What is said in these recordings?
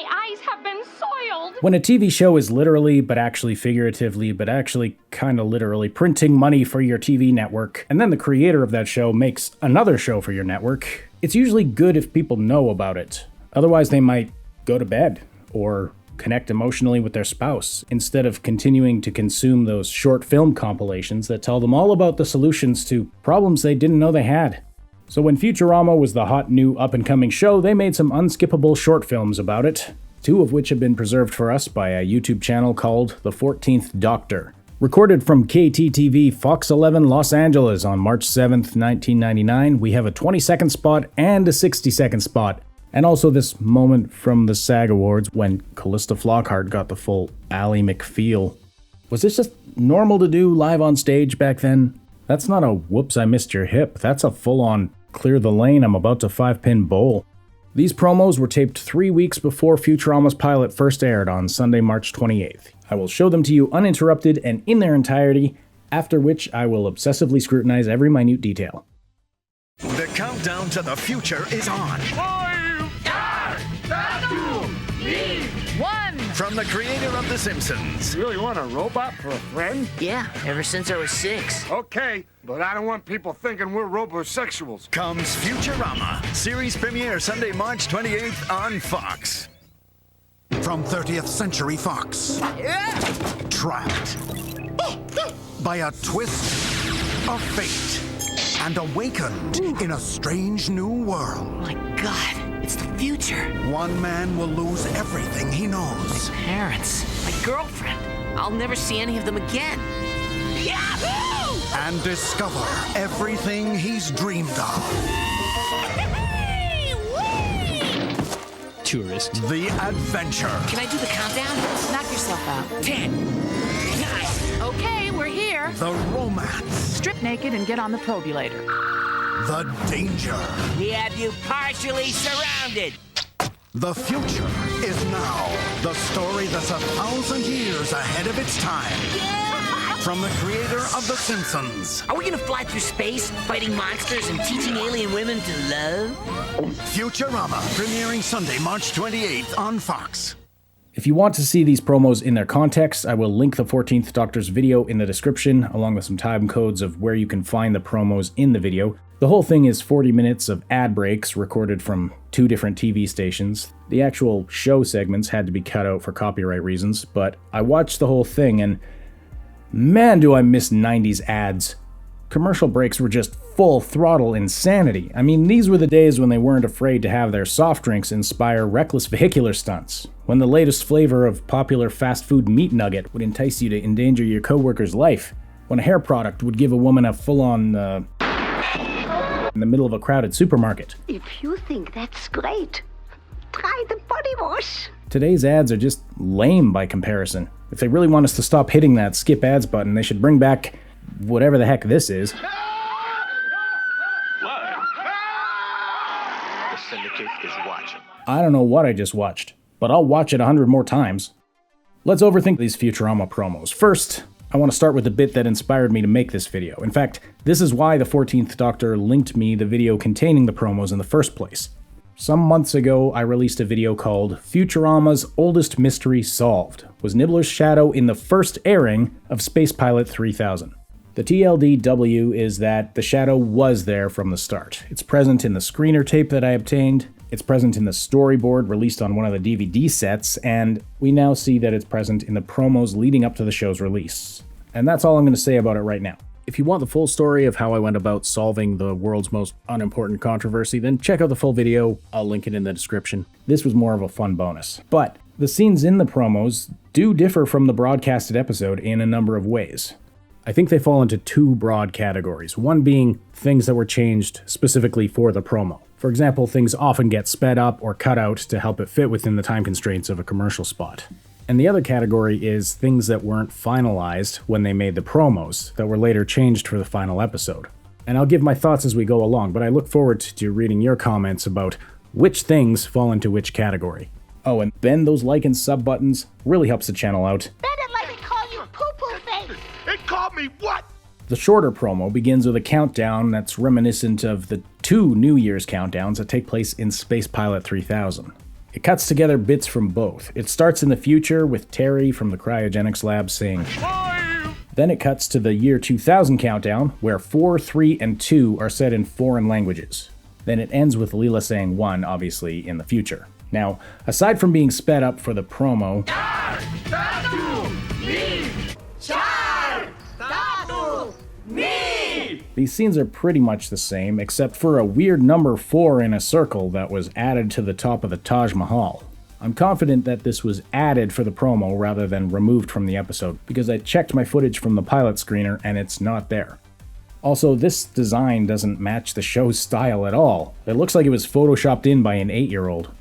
My eyes have been soiled. When a TV show is literally, but actually figuratively, but actually kinda literally printing money for your TV network, and then the creator of that show makes another show for your network, it's usually good if people know about it. Otherwise they might go to bed, or connect emotionally with their spouse, instead of continuing to consume those short film compilations that tell them all about the solutions to problems they didn't know they had. So when Futurama was the hot new up-and-coming show, they made some unskippable short films about it, 2 of which have been preserved for us by a YouTube channel called The 14th Doctor. Recorded from KTTV Fox 11 Los Angeles on March 7th, 1999, we have a 20-second spot and a 60-second spot. And also this moment from the SAG Awards when Callista Flockhart got the full Ally McFeel. Was this just normal to do live on stage back then? That's not a whoops I missed your hip, that's a full-on clear the lane I'm about to 5-pin bowl. These promos were taped 3 weeks before Futurama's pilot first aired on Sunday, March 28th. I will show them to you uninterrupted and in their entirety, after which I will obsessively scrutinize every minute detail. The countdown to the future is on. 1. From the creator of The Simpsons. You really want a robot for a friend? Yeah, ever since I was 6. Okay, but I don't want people thinking we're robosexuals. Comes Futurama. Series premiere Sunday, March 28th on Fox. From 30th Century Fox. Trapped by a twist of fate and awakened in a strange new world. My God, it's the future. One man will lose everything he knows. Parents, my girlfriend. I'll never see any of them again. Yahoo! And discover everything he's dreamed of. Tourist. The adventure. Can I do the countdown? Knock yourself out. 10, 9. Okay, we're here. The romance. Strip naked and get on the probulator. The danger. We have you partially surrounded. The future is now. The story that's 1,000 years ahead of its time. From the creator of The Simpsons. Are we gonna fly through space, fighting monsters and teaching alien women to love? Futurama, premiering Sunday, March 28th on Fox. If you want to see these promos in their context, I will link the 14th Doctor's video in the description, along with some time codes of where you can find the promos in the video. The whole thing is 40 minutes of ad breaks recorded from 2 different TV stations. The actual show segments had to be cut out for copyright reasons, but I watched the whole thing and man, do I miss 90s ads. Commercial breaks were just full throttle insanity. I mean, these were the days when they weren't afraid to have their soft drinks inspire reckless vehicular stunts. When the latest flavor of popular fast food meat nugget would entice you to endanger your coworker's life. When a hair product would give a woman a full-on, in the middle of a crowded supermarket. If you think that's great, try the body wash. Today's ads are just lame by comparison. If they really want us to stop hitting that skip ads button, they should bring back whatever the heck this is. The syndicate is watching. I don't know what I just watched, but I'll watch it 100 more times. Let's overthink these Futurama promos. First, I want to start with the bit that inspired me to make this video. In fact, this is why the 14th Doctor linked me the video containing the promos in the first place. Some months ago, I released a video called Futurama's Oldest Mystery Solved. Was Nibbler's shadow in the first airing of Space Pilot 3000? The TLDW is that the shadow was there from the start. It's present in the screener tape that I obtained, it's present in the storyboard released on one of the DVD sets, and we now see that it's present in the promos leading up to the show's release. And that's all I'm going to say about it right now. If you want the full story of how I went about solving the world's most unimportant controversy, then check out the full video, I'll link it in the description. This was more of a fun bonus. But the scenes in the promos do differ from the broadcasted episode in a number of ways. I think they fall into 2 broad categories, one being things that were changed specifically for the promo. For example, things often get sped up or cut out to help it fit within the time constraints of a commercial spot. And the other category is things that weren't finalized when they made the promos, that were later changed for the final episode. And I'll give my thoughts as we go along, but I look forward to reading your comments about which things fall into which category. Oh, and then those like and sub buttons really helps the channel out. Better let me call you poo-poo face. It called me what? The shorter promo begins with a countdown that's reminiscent of the 2 New Year's countdowns that take place in Space Pilot 3000. It cuts together bits from both. It starts in the future with Terry from the cryogenics lab saying, then it cuts to the year 2000 countdown, where 4, 3, and 2 are said in foreign languages. Then it ends with Leela saying 1, obviously, in the future. Now, aside from being sped up for the promo, these scenes are pretty much the same, except for a weird number 4 in a circle that was added to the top of the Taj Mahal. I'm confident that this was added for the promo rather than removed from the episode, because I checked my footage from the pilot screener and it's not there. Also, this design doesn't match the show's style at all. It looks like it was photoshopped in by an 8-year-old.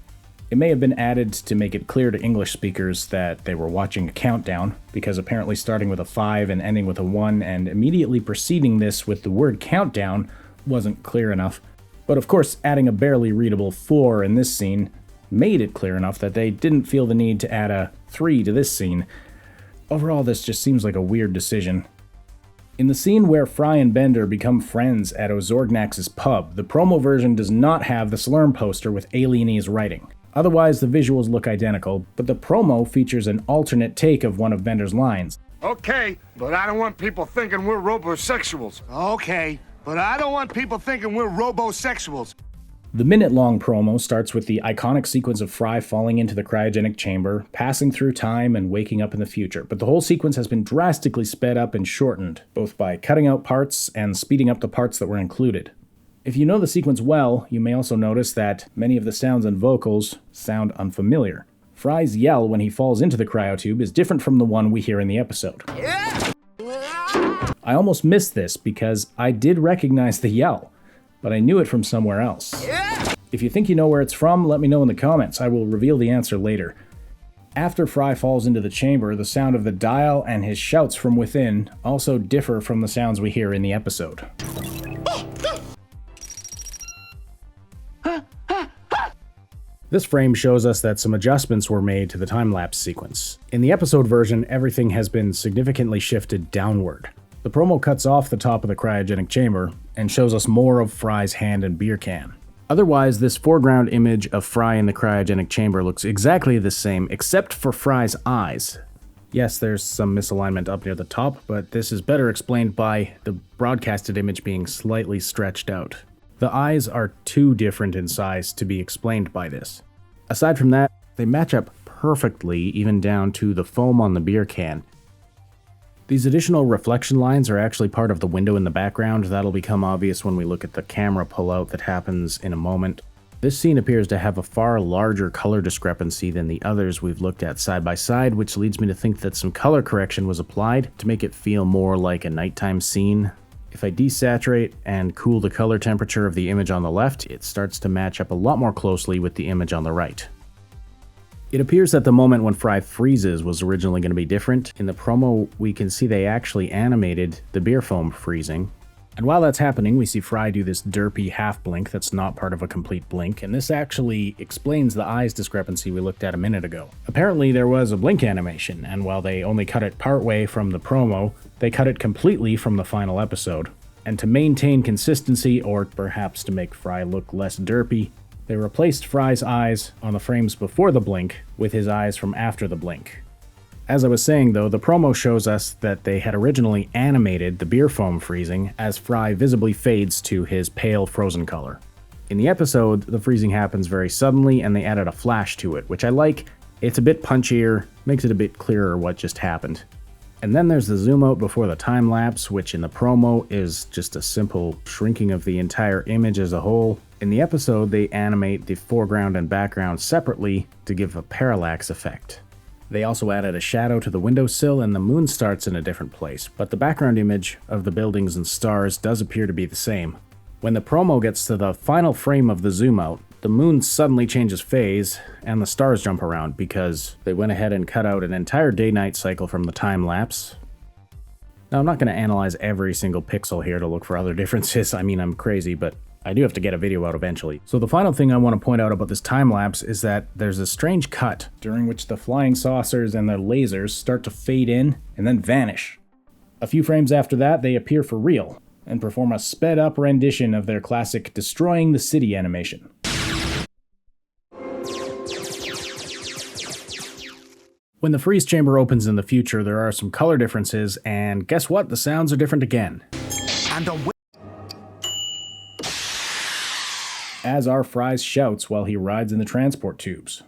It may have been added to make it clear to English speakers that they were watching a countdown, because apparently starting with a 5 and ending with a 1 and immediately preceding this with the word countdown wasn't clear enough. But of course, adding a barely readable 4 in this scene made it clear enough that they didn't feel the need to add a 3 to this scene. Overall, this just seems like a weird decision. In the scene where Fry and Bender become friends at Ozorgnax's pub, the promo version does not have the Slurm poster with Alienese writing. Otherwise, the visuals look identical, but the promo features an alternate take of one of Bender's lines. Okay, but I don't want people thinking we're robosexuals. Okay, but I don't want people thinking we're robosexuals. The minute-long promo starts with the iconic sequence of Fry falling into the cryogenic chamber, passing through time and waking up in the future, but the whole sequence has been drastically sped up and shortened, both by cutting out parts and speeding up the parts that were included. If you know the sequence well, you may also notice that many of the sounds and vocals sound unfamiliar. Fry's yell when he falls into the cryotube is different from the one we hear in the episode. I almost missed this because I did recognize the yell, but I knew it from somewhere else. If you think you know where it's from, let me know in the comments. I will reveal the answer later. After Fry falls into the chamber, the sound of the dial and his shouts from within also differ from the sounds we hear in the episode. This frame shows us that some adjustments were made to the time-lapse sequence. In the episode version, everything has been significantly shifted downward. The promo cuts off the top of the cryogenic chamber and shows us more of Fry's hand and beer can. Otherwise, this foreground image of Fry in the cryogenic chamber looks exactly the same, except for Fry's eyes. Yes, there's some misalignment up near the top, but this is better explained by the broadcasted image being slightly stretched out. The eyes are too different in size to be explained by this. Aside from that, they match up perfectly, even down to the foam on the beer can. These additional reflection lines are actually part of the window in the background. That'll become obvious when we look at the camera pullout that happens in a moment. This scene appears to have a far larger color discrepancy than the others we've looked at side by side, which leads me to think that some color correction was applied to make it feel more like a nighttime scene. If I desaturate and cool the color temperature of the image on the left, it starts to match up a lot more closely with the image on the right. It appears that the moment when Fry freezes was originally going to be different. In the promo, we can see they actually animated the beer foam freezing. And while that's happening, we see Fry do this derpy half blink that's not part of a complete blink, and this actually explains the eyes discrepancy we looked at a minute ago. Apparently there was a blink animation, and while they only cut it partway from the promo, they cut it completely from the final episode. And to maintain consistency, or perhaps to make Fry look less derpy, they replaced Fry's eyes on the frames before the blink with his eyes from after the blink. As I was saying though, the promo shows us that they had originally animated the beer foam freezing as Fry visibly fades to his pale frozen color. In the episode, the freezing happens very suddenly and they added a flash to it, which I like. It's a bit punchier, makes it a bit clearer what just happened. And then there's the zoom out before the time lapse, which in the promo is just a simple shrinking of the entire image as a whole. In the episode, they animate the foreground and background separately to give a parallax effect. They also added a shadow to the windowsill and the moon starts in a different place, but the background image of the buildings and stars does appear to be the same. When the promo gets to the final frame of the zoom out, the moon suddenly changes phase and the stars jump around because they went ahead and cut out an entire day-night cycle from the time lapse. Now, I'm not going to analyze every single pixel here to look for other differences. I mean, I'm crazy, but I do have to get a video out eventually. So the final thing I want to point out about this time-lapse is that there's a strange cut during which the flying saucers and their lasers start to fade in and then vanish. A few frames after that, they appear for real and perform a sped-up rendition of their classic destroying the city animation. When the freeze chamber opens in the future, there are some color differences, and guess what? The sounds are different again. And As are Fry's shouts while he rides in the transport tubes.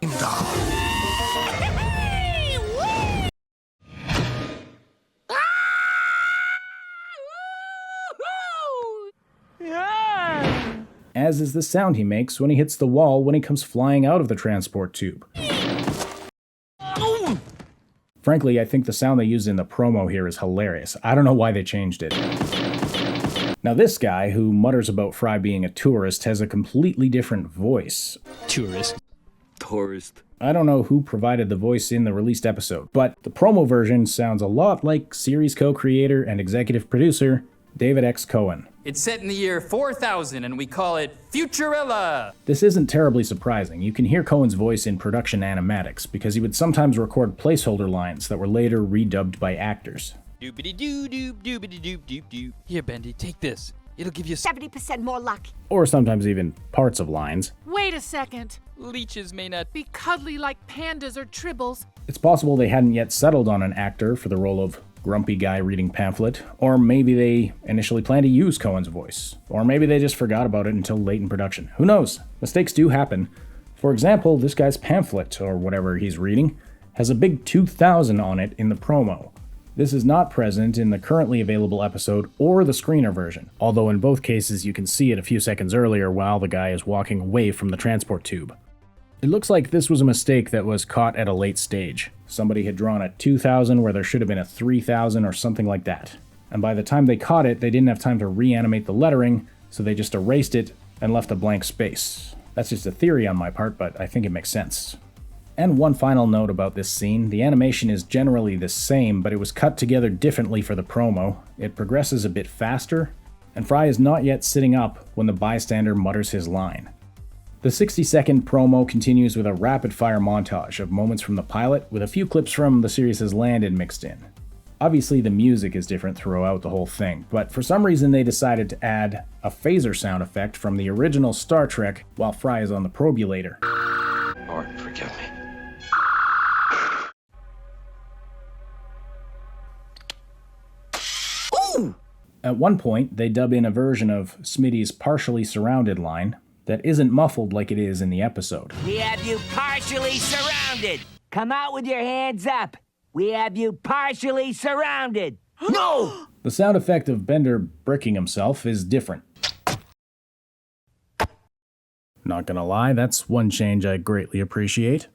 As is the sound he makes when he hits the wall when he comes flying out of the transport tube. Frankly, I think the sound they used in the promo here is hilarious. I don't know why they changed it. Now this guy, who mutters about Fry being a tourist, has a completely different voice. Tourist. I don't know who provided the voice in the released episode, but the promo version sounds a lot like series co-creator and executive producer David X. Cohen. It's set in the year 4000 and we call it Futurama. This isn't terribly surprising. You can hear Cohen's voice in production animatics because he would sometimes record placeholder lines that were later redubbed by actors. Doobity-doo-doop, Here, Bendy, take this. It'll give you 70% more luck. Or sometimes even parts of lines. Wait a second. leeches may not Be cuddly like pandas or tribbles. It's possible they hadn't yet settled on an actor for the role of grumpy guy reading pamphlet, or maybe they initially planned to use Cohen's voice, or maybe they just forgot about it until late in production. Who knows? Mistakes do happen. For example, this guy's pamphlet, or whatever he's reading, has a big 2000 on it in the promo. This is not present in the currently available episode or the screener version, although in both cases you can see it a few seconds earlier while the guy is walking away from the transport tube. It looks like this was a mistake that was caught at a late stage. Somebody had drawn a 2000 where there should have been a 3000 or something like that. And by the time they caught it, they didn't have time to reanimate the lettering, so they just erased it and left a blank space. That's just a theory on my part, but I think it makes sense. And one final note about this scene, the animation is generally the same, but it was cut together differently for the promo. It progresses a bit faster, and Fry is not yet sitting up when the bystander mutters his line. The 60-second promo continues with a rapid-fire montage of moments from the pilot, with a few clips from The Series Has Landed mixed in. Obviously the music is different throughout the whole thing, but for some reason they decided to add a phaser sound effect from the original Star Trek while Fry is on the probulator. Lord, forgive me. At one point, they dub in a version of Smitty's partially surrounded line that isn't muffled like it is in the episode. We have you partially surrounded. Come out with your hands up. We have you partially surrounded. No! The sound effect of Bender bricking himself is different. Not gonna lie, that's one change I greatly appreciate.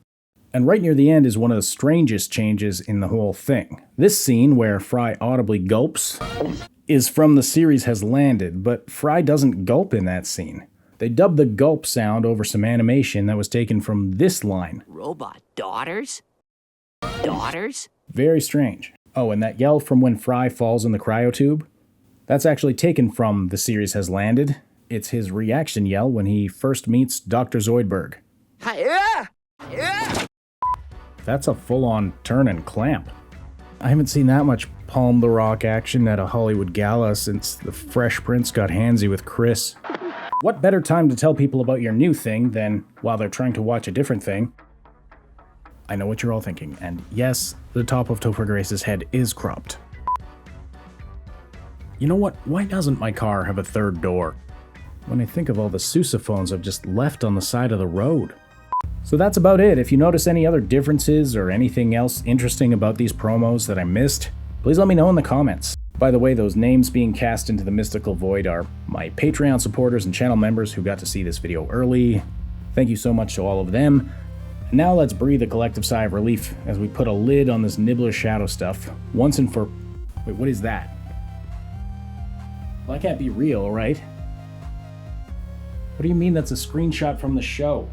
And right near the end is one of the strangest changes in the whole thing. This scene, where Fry audibly gulps, is from The Series Has Landed, but Fry doesn't gulp in that scene. They dubbed the gulp sound over some animation that was taken from this line. Robot daughters? Daughters? Very strange. Oh, and that yell from when Fry falls in the cryotube? That's actually taken from The Series Has Landed. It's his reaction yell when he first meets Dr. Zoidberg. That's a full-on turn and clamp. I haven't seen that much Palm the Rock action at a Hollywood gala since the Fresh Prince got handsy with Chris. What better time to tell people about your new thing than while they're trying to watch a different thing? I know what you're all thinking, and yes, the top of Topher Grace's head is cropped. You know what? Why doesn't my car have a third door? When I think of all the sousaphones I've just left on the side of the road. So that's about it. If you notice any other differences or anything else interesting about these promos that I missed, please let me know in the comments. By the way, those names being cast into the mystical void are my Patreon supporters and channel members who got to see this video early. Thank you so much to all of them. Now let's breathe a collective sigh of relief as we put a lid on this Nibbler shadow stuff once and for... Wait, what is that? Well, that can't be real, right? What do you mean that's a screenshot from the show?